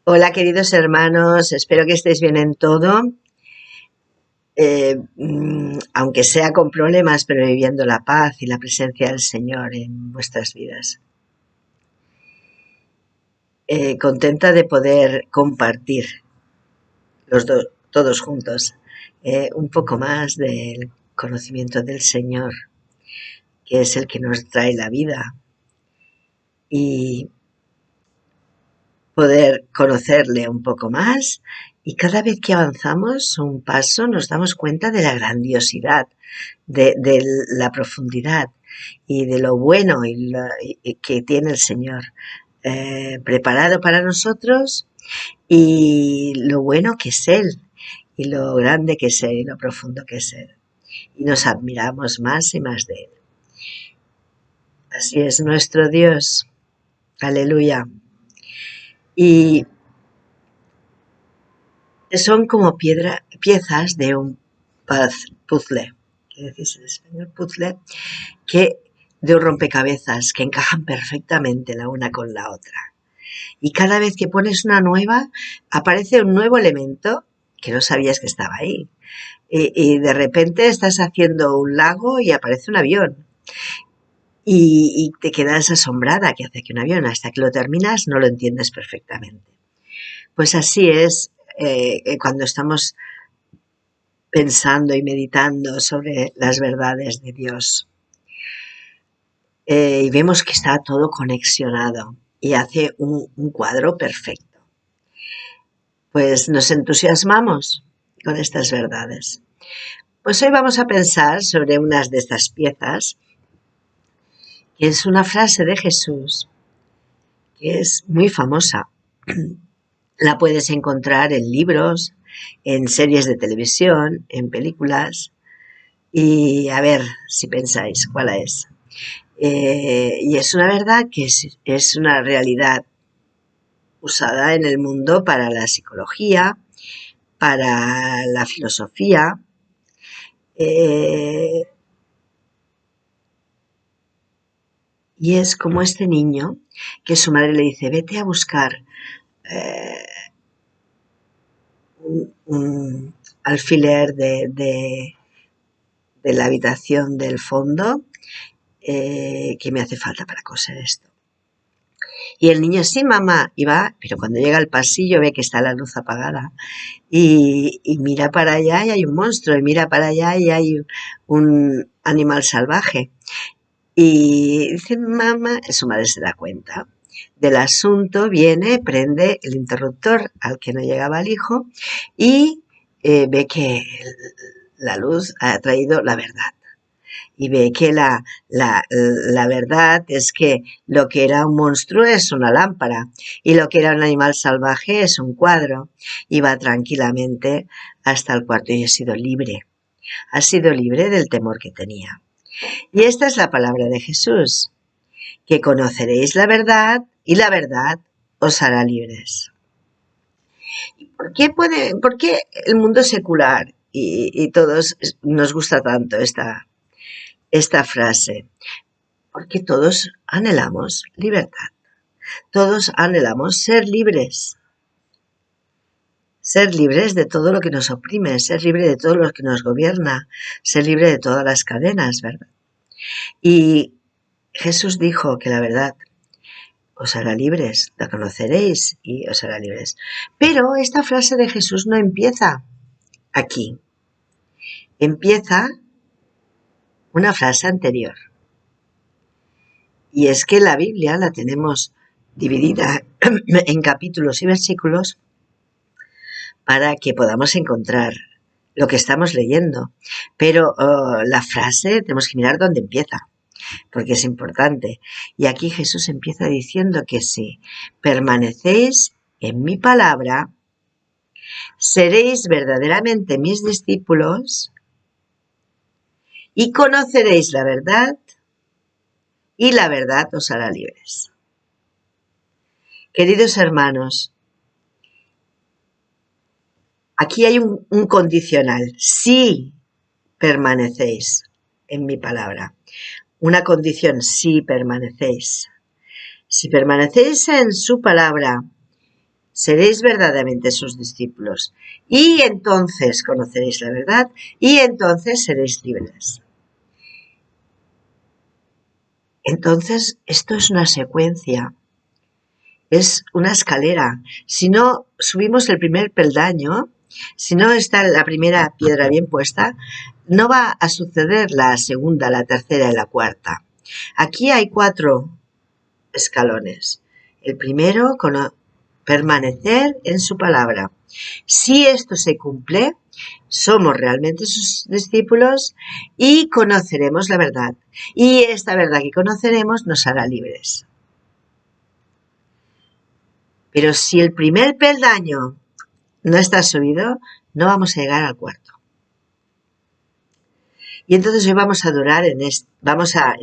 Hola, queridos hermanos, espero que estéis bien en todo, aunque sea con problemas, pero viviendo la paz y la presencia del Señor en vuestras vidas. Contenta de poder compartir todos juntos, un poco más del conocimiento del Señor, que es el que nos trae la vida, y poder conocerle un poco más. Y cada vez que avanzamos un paso nos damos cuenta de la grandiosidad, de la profundidad y de lo bueno que tiene el Señor preparado para nosotros, y lo bueno que es Él, y lo grande que es Él, y lo profundo que es Él. Y nos admiramos más y más de Él. Así es nuestro Dios. Aleluya. Y son como piezas de un puzzle, ¿qué decís en español? Puzzle, que de un rompecabezas que encajan perfectamente la una con la otra. Y cada vez que pones una nueva, aparece un nuevo elemento que no sabías que estaba ahí. Y de repente estás haciendo un lago y aparece un avión. Y te quedas asombrada, ¿qué hace que un avión? Hasta que lo terminas no lo entiendes perfectamente. Pues así es cuando estamos pensando y meditando sobre las verdades de Dios. Y vemos que está todo conexionado y hace un cuadro perfecto. Pues nos entusiasmamos con estas verdades. Pues hoy vamos a pensar sobre unas de estas piezas, que es una frase de Jesús que es muy famosa. La puedes encontrar en libros, en series de televisión, en películas, y a ver si pensáis cuál es. Y es una verdad que es una realidad usada en el mundo para la psicología, para la filosofía, y es como este niño que su madre le dice: vete a buscar un alfiler de la habitación del fondo, que me hace falta para coser esto. Y el niño: sí, mamá, y va, pero cuando llega al pasillo ve que está la luz apagada y mira para allá y hay un monstruo, y mira para allá y hay un animal salvaje. Y dice: mamá, su madre se da cuenta del asunto, viene, prende el interruptor al que no llegaba el hijo y ve que la luz ha traído la verdad. Y ve que la verdad es que lo que era un monstruo es una lámpara y lo que era un animal salvaje es un cuadro. Y va tranquilamente hasta el cuarto y ha sido libre. Ha sido libre del temor que tenía. Y esta es la palabra de Jesús, que conoceréis la verdad y la verdad os hará libres. ¿Por qué el mundo secular y todos nos gusta tanto esta frase? Porque todos anhelamos libertad, todos anhelamos ser libres de todo lo que nos oprime, ser libre de todo lo que nos gobierna, ser libre de todas las cadenas, ¿verdad? Y Jesús dijo que la verdad os hará libres, la conoceréis y os hará libres. Pero esta frase de Jesús no empieza aquí, empieza una frase anterior. Y es que la Biblia la tenemos dividida en capítulos y versículos para que podamos encontrar lo que estamos leyendo. Pero la frase tenemos que mirar dónde empieza, porque es importante. Y aquí Jesús empieza diciendo que si permanecéis en mi palabra, seréis verdaderamente mis discípulos y conoceréis la verdad, y la verdad os hará libres. Queridos hermanos, aquí hay un condicional: si permanecéis en mi palabra. Una condición: si permanecéis. Si permanecéis en su palabra, seréis verdaderamente sus discípulos. Y entonces conoceréis la verdad y entonces seréis libres. Entonces, esto es una secuencia, es una escalera. Si no subimos el primer peldaño, si no está la primera piedra bien puesta, no va a suceder la segunda, la tercera y la cuarta. Aquí hay 4 escalones. El primero, permanecer en su palabra. Si esto se cumple, somos realmente sus discípulos y conoceremos la verdad. Y esta verdad que conoceremos nos hará libres. Pero si el primer peldaño no está subido, no vamos a llegar al cuarto. Y entonces hoy vamos a vamos a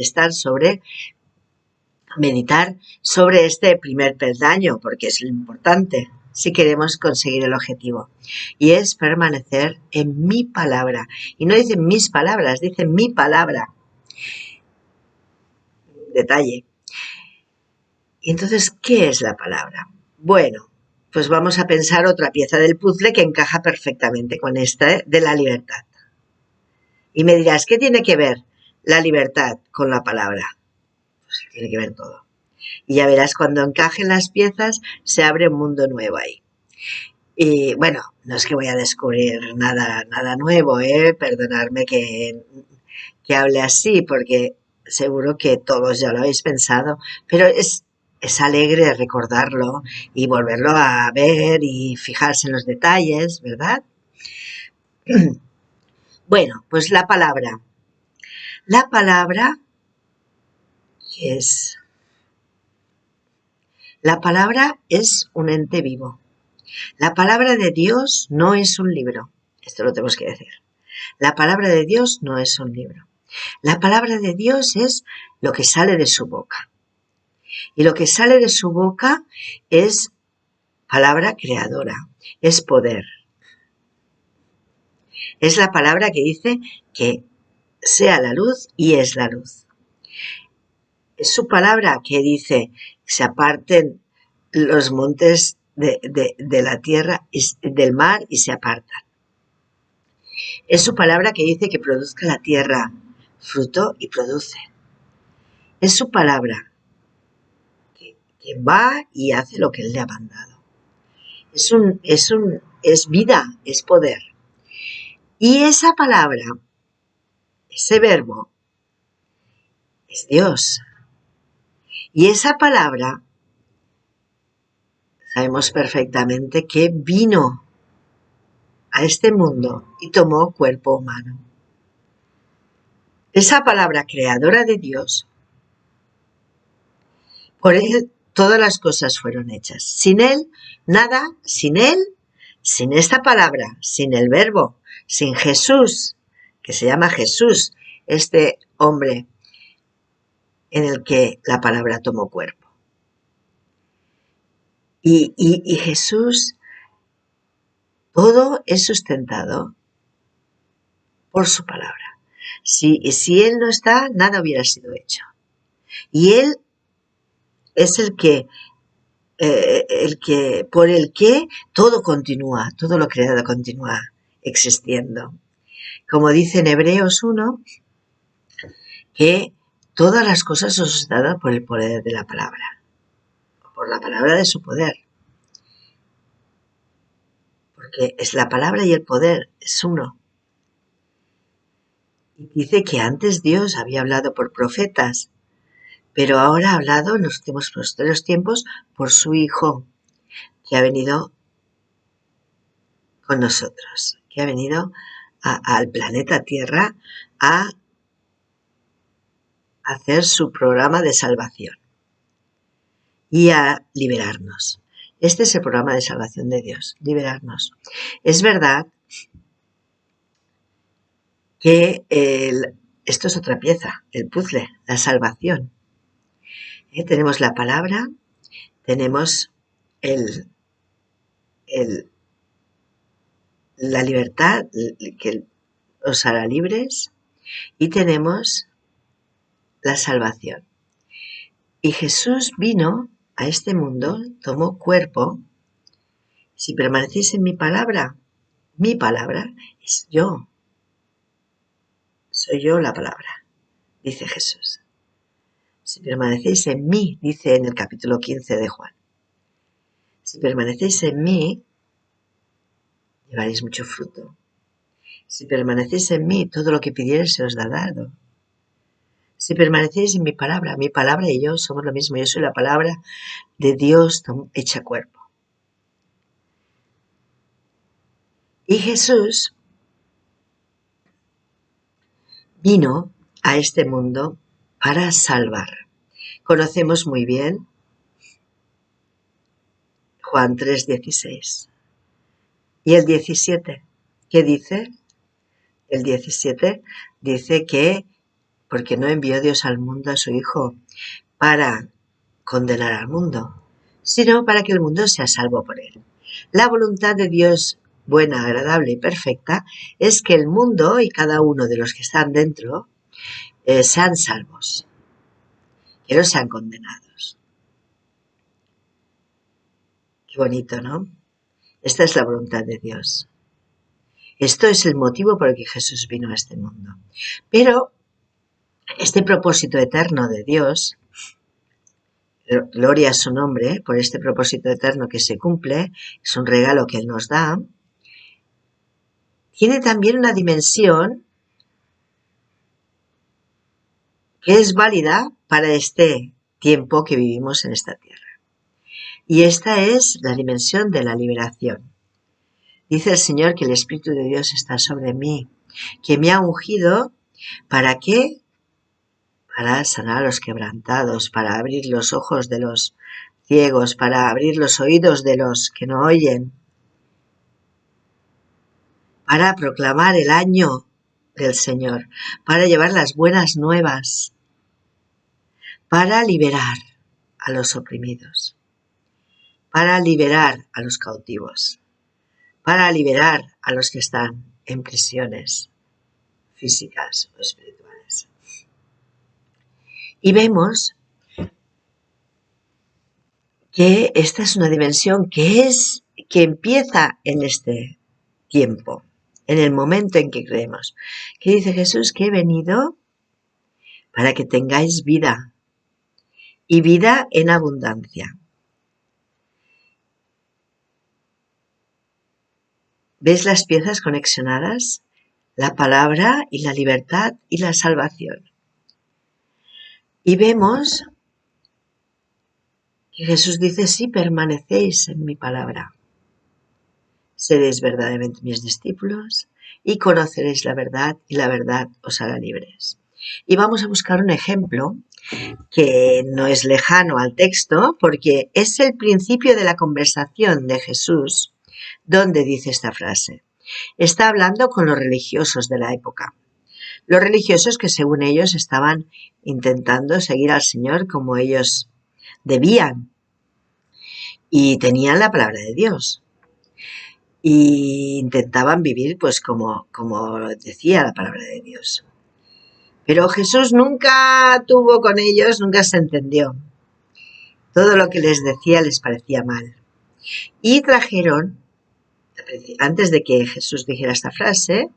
meditar sobre este primer peldaño, porque es lo importante si queremos conseguir el objetivo. Y es permanecer en mi palabra. Y no dice mis palabras, dice mi palabra. Detalle. Y entonces, ¿qué es la palabra? Bueno, pues vamos a pensar otra pieza del puzzle que encaja perfectamente con esta de la libertad. Y me dirás, ¿qué tiene que ver la libertad con la palabra? Pues tiene que ver todo. Y ya verás, cuando encajen las piezas, se abre un mundo nuevo ahí. Y bueno, no es que voy a descubrir nada nuevo, perdonadme que hable así, porque seguro que todos ya lo habéis pensado, pero es alegre recordarlo y volverlo a ver y fijarse en los detalles, ¿verdad? Bueno, pues la palabra. La palabra es... La palabra es un ente vivo. La palabra de Dios no es un libro. Esto lo tenemos que decir. La palabra de Dios no es un libro. La palabra de Dios es lo que sale de su boca. Y lo que sale de su boca es palabra creadora, es poder. Es la palabra que dice que sea la luz y es la luz. Es su palabra que dice que se aparten los montes de la tierra, del mar y se apartan. Es su palabra que dice que produzca la tierra fruto y produce. Es su palabra que va y hace lo que él le ha mandado. Es vida, es poder. Y esa palabra, ese verbo, es Dios. Y esa palabra, sabemos perfectamente que vino a este mundo y tomó cuerpo humano. Esa palabra creadora de Dios, por él todas las cosas fueron hechas. Sin él, nada, sin él, sin esta palabra, sin el verbo, sin Jesús, que se llama Jesús, este hombre en el que la palabra tomó cuerpo. Y Jesús, todo es sustentado por su palabra. Si Él no está, nada hubiera sido hecho. Y Él es por el que todo continúa, todo lo creado continúa existiendo. Como dice en Hebreos 1, que todas las cosas son sustentadas por el poder de la palabra, por la palabra de su poder. Porque es la palabra y el poder, es uno. Y dice que antes Dios había hablado por profetas, pero ahora ha hablado en los últimos posteriores tiempos por su Hijo, que ha venido con nosotros, que ha venido al planeta Tierra a hacer su programa de salvación y a liberarnos. Este es el programa de salvación de Dios, liberarnos. Es verdad que esto es otra pieza, el puzzle, la salvación. Tenemos la palabra, tenemos la libertad que os hará libres y tenemos la salvación. Y Jesús vino a este mundo, tomó cuerpo Si permanecéis en mi palabra es yo. Soy yo la palabra, dice Jesús. Si permanecéis en mí, dice en el capítulo 15 de Juan. Si permanecéis en mí, llevaréis mucho fruto. Si permanecéis en mí, todo lo que pidiereis se os dará dado. Si permanecéis en mi palabra y yo somos lo mismo. Yo soy la palabra de Dios hecha cuerpo. Y Jesús vino a este mundo para salvar. Conocemos muy bien Juan 3:16. ¿Y el 17? ¿Qué dice? El 17 dice que porque no envió Dios al mundo a su Hijo para condenar al mundo, sino para que el mundo sea salvo por él. La voluntad de Dios, buena, agradable y perfecta, es que el mundo y cada uno de los que están dentro sean salvos, que no sean condenados. Qué bonito, ¿no? Esta es la voluntad de Dios. Esto es el motivo por el que Jesús vino a este mundo. Pero este propósito eterno de Dios, gloria a su nombre, por este propósito eterno que se cumple, es un regalo que Él nos da, tiene también una dimensión que es válida para este tiempo que vivimos en esta tierra. Y esta es la dimensión de la liberación. Dice el Señor que el Espíritu de Dios está sobre mí, que me ha ungido, ¿para qué? Para sanar a los quebrantados, para abrir los ojos de los ciegos, para abrir los oídos de los que no oyen, para proclamar el año del Señor, para llevar las buenas nuevas, para liberar a los oprimidos, para liberar a los cautivos, para liberar a los que están en prisiones físicas o espirituales. Y vemos que esta es una dimensión que empieza en este tiempo, en el momento en que creemos. Que dice Jesús que he venido para que tengáis vida y vida en abundancia. ¿Ves las piezas conexionadas? La palabra y la libertad y la salvación. Y vemos que Jesús dice, si permanecéis en mi palabra, seréis verdaderamente mis discípulos y conoceréis la verdad y la verdad os hará libres. Y vamos a buscar un ejemplo que no es lejano al texto porque es el principio de la conversación de Jesús donde dice esta frase. Está hablando con los religiosos de la época. Los religiosos que según ellos estaban intentando seguir al Señor como ellos debían y tenían la palabra de Dios y intentaban vivir pues como decía la palabra de Dios. Pero Jesús nunca tuvo con ellos, nunca se entendió. Todo lo que les decía les parecía mal. Y trajeron, antes de que Jesús dijera esta frase,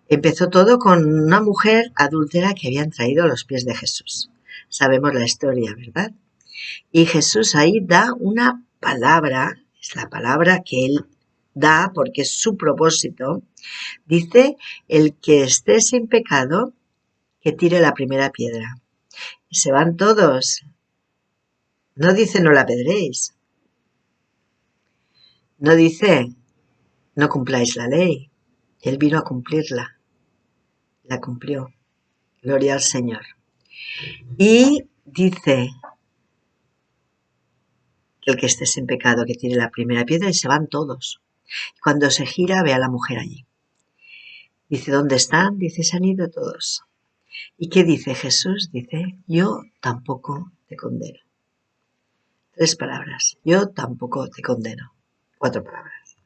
empezó todo con una mujer adúltera que habían traído a los pies de Jesús. Sabemos la historia, ¿verdad? Y Jesús ahí da una palabra, es la palabra que Él da porque es su propósito. Dice, el que esté sin pecado, que tire la primera piedra. Y se van todos. No dice no la apedréis. No dice no cumpláis la ley. Él vino a cumplirla. La cumplió. Gloria al Señor. Y dice que el que esté sin pecado que tire la primera piedra y se van todos. Cuando se gira ve a la mujer allí. Dice, ¿dónde están? Dice, se han ido todos. ¿Y qué dice Jesús? Dice, yo tampoco te condeno. 3 palabras. Yo tampoco te condeno. 4 palabras.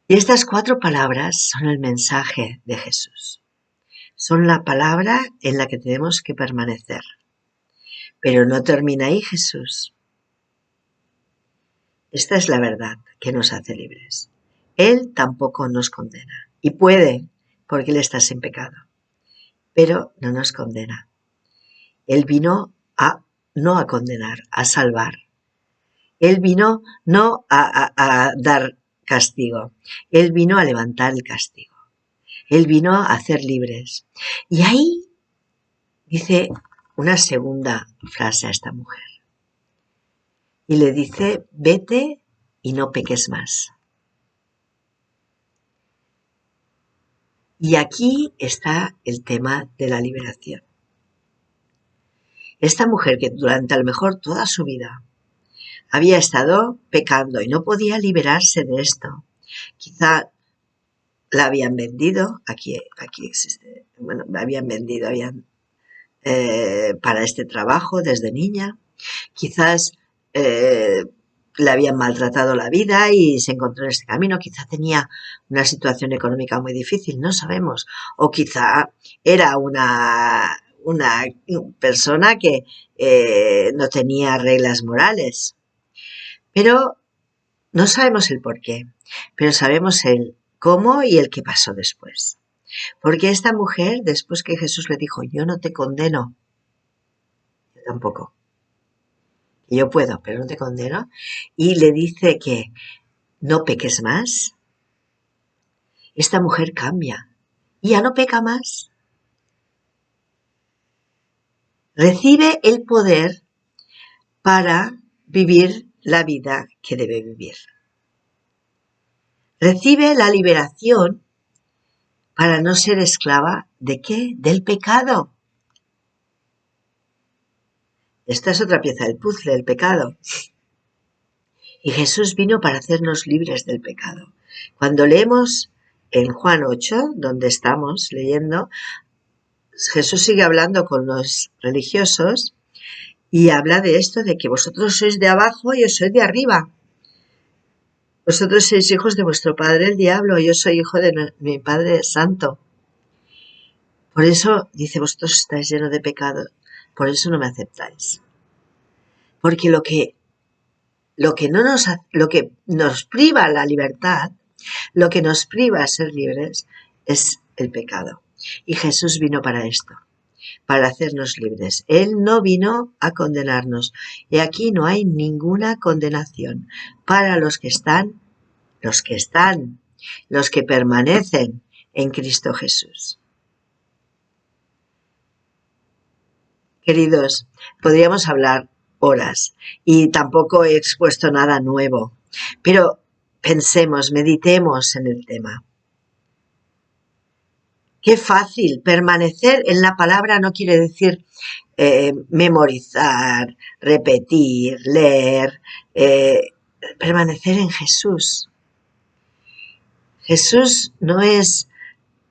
Y estas 4 palabras son el mensaje de Jesús. Son la palabra en la que tenemos que permanecer. Pero no termina ahí Jesús. Esta es la verdad que nos hace libres. Él tampoco nos condena. Y puede, porque Él está sin pecado. Pero no nos condena. Él vino no a condenar, a salvar. Él vino no a dar castigo. Él vino a levantar el castigo. Él vino a hacer libres. Y ahí dice una segunda frase a esta mujer. Y le dice, vete y no peques más. Y aquí está el tema de la liberación. Esta mujer que durante a lo mejor toda su vida había estado pecando y no podía liberarse de esto. Quizá la habían vendido, aquí existe, bueno, la habían vendido, para este trabajo desde niña. Quizás le habían maltratado la vida y se encontró en este camino. Quizá tenía una situación económica muy difícil, no sabemos. O quizá era una persona que no tenía reglas morales. Pero no sabemos el por qué, pero sabemos el cómo y el qué pasó después. Porque esta mujer, después que Jesús le dijo, yo no te condeno, yo tampoco, yo puedo, pero no te condeno, y le dice que no peques más, esta mujer cambia y ya no peca más. Recibe el poder para vivir la vida que debe vivir. Recibe la liberación para no ser esclava ¿de qué? Del pecado. Esta es otra pieza del puzzle, el pecado. Y Jesús vino para hacernos libres del pecado. Cuando leemos en Juan 8, donde estamos leyendo, Jesús sigue hablando con los religiosos y habla de esto, de que vosotros sois de abajo y yo soy de arriba. Vosotros sois hijos de vuestro padre el diablo, yo soy hijo de mi Padre Santo. Por eso, dice, vosotros estáis llenos de pecado, por eso no me aceptáis. Porque lo que nos priva la libertad, lo que nos priva a ser libres, es el pecado. Y Jesús vino para esto, para hacernos libres. Él no vino a condenarnos. Y aquí no hay ninguna condenación para los que permanecen en Cristo Jesús. Queridos, podríamos hablar horas y tampoco he expuesto nada nuevo, pero pensemos, meditemos en el tema. Qué fácil, permanecer en la palabra no quiere decir memorizar, repetir, leer, permanecer en Jesús. Jesús no es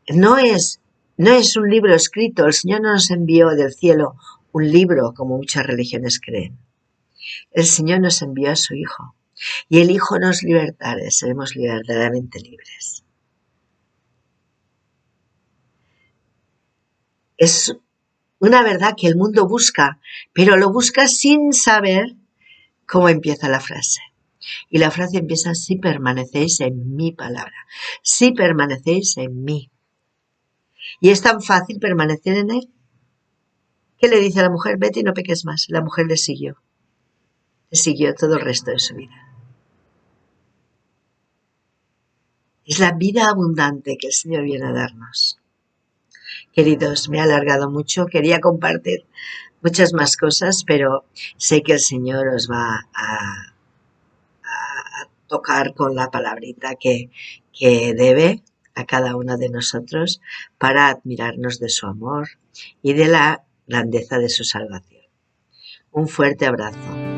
un libro escrito, el Señor no nos envió del cielo un libro como muchas religiones creen. El Señor nos envió a su Hijo y el Hijo nos libertará, seremos verdaderamente libres. Es una verdad que el mundo busca, pero lo busca sin saber cómo empieza la frase. Y la frase empieza, si permanecéis en mi palabra, si permanecéis en mí. Y es tan fácil permanecer en él. ¿Qué le dice a la mujer? Vete y no peques más. La mujer le siguió todo el resto de su vida. Es la vida abundante que el Señor viene a darnos. Queridos, me he alargado mucho, quería compartir muchas más cosas, pero sé que el Señor os va a tocar con la palabrita que debe a cada uno de nosotros para admirarnos de su amor y de la grandeza de su salvación. Un fuerte abrazo.